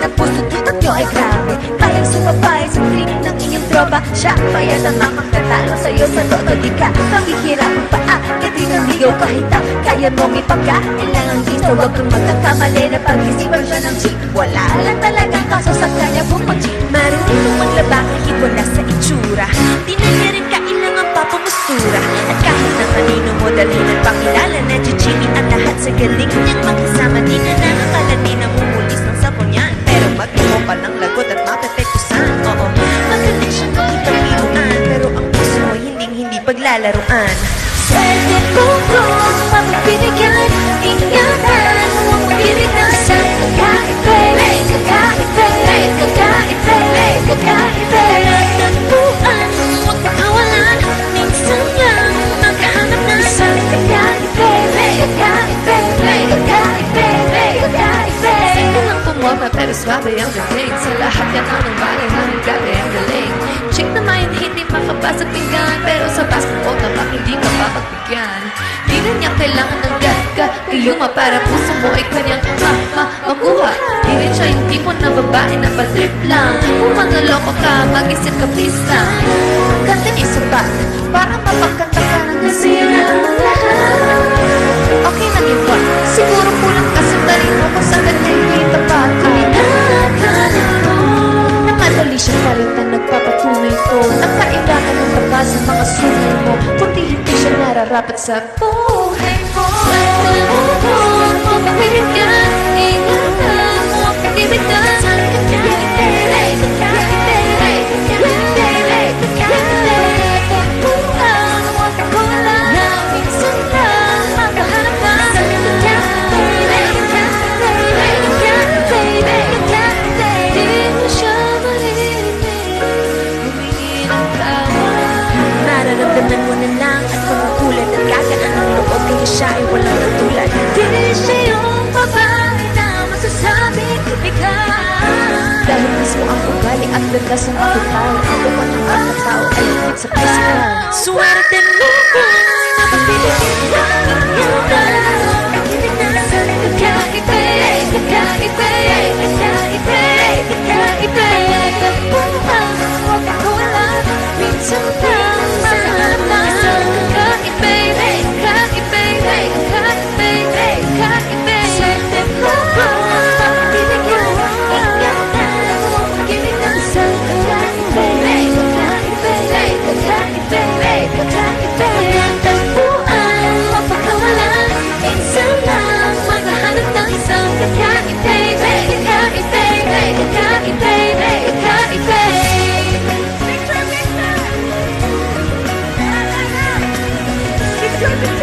ng puso at nyo ay grabe. Kayang sumabay sa trip ng inyong tropa. Siya kaya namang tatalo sa'yo sa todo. Di ka pangihirapang paa, kati ng ligaw kahit ang kaya mong ipagkailangan gusto. Huwag kang magkakamali na pag-isipan siya ng chick. Wala lang talagang kaso sa kanya kung mag-chick. Marunong maglaba kahit wala sa itsura. Di na niya rin kailangan papamustura. At kahit na kanino mo dalhin at pakilala na chichimi ang lahat sa galing niyang makasama. Di na nakakala, di na mumulis ng sabon yan. Pero magtumo pa ng lagot at mapepektusan. Oo, magaling siyang makipagbiruan, pero ang puso mo hindi paglalaruan. Swerte ko kung mapapinigyan, ingatan mo ang mapiritan sa kakaibay, kakaibay, kakaibay, kakaibay. Natagpuan, huwag makawalan, minsan lang magkahanap na sa kakaibay, kakaibay, kakaibay, kakaibay. Sige lang pumorma pero swabe ang dating, sa lahat yan ang bagay na grabe ang galing. Chick naman hindi makabasag pinggan, pero sa basketball tapak hindi mapapagbigyan. Di na niya kailangan ng gaga, iyuma para puso mo ay kanyang makuha. Di rin siya yung tipo na babae na patrip lang. Kung manloloko ka, mag-isip ka please lang. Kanta niya sapat, para mapagkanta ka ng nasira ang lahat. Okay lang yun ba? Siguro kulang ka sa talino kung sa kanya hindi tapat. Inakala mo na madali siya palitan, nagpapatunay ko nakailangan ng taba sa mga sungay mo, kundi hindi siya nararapat sa buhay mo. Swerte mo kung mapapinigyan, ingatan mo ang pag-ibigan sa kakaibay, kakaibay, kakaibay, kakaibay. Natagpuan, huwag kawalan, na minsan lang makahanap ka sa kakaibay, kakaibay, kakaibay, kakaibay. Di mo siya maririnig, humingi ng tawad. Nararamdaman mo na lang at magugulat at gagaan ang loob, kaya siya ay walang katulad. Di siya yung babae na masasabing ibigan. Dahil mismo ang ugali at landas ng kapitao, ang uman ng mga tao ay higit sa physical. Swerte mo kung mapapinigyan, ingatan mo ang pag-ibig sa kakaibay, kakaibay, kakaibay, kakaibay. Natagpuan, huwag makawalan, minsan lang makahanap na sa kakaibay, kakaibay, kakaibay, kakaibay. Swerte mo kung mapapinigyan, ingatan mo ang pag-ibig sa kakaibay, kakaibay, kakaibay, kakaibay. Natagpuan, huwag makawalan, minsan lang makahanap ng isang kakaibay, kakaibay, kakaibay, kakaibay. Picture, picture! Picture, picture!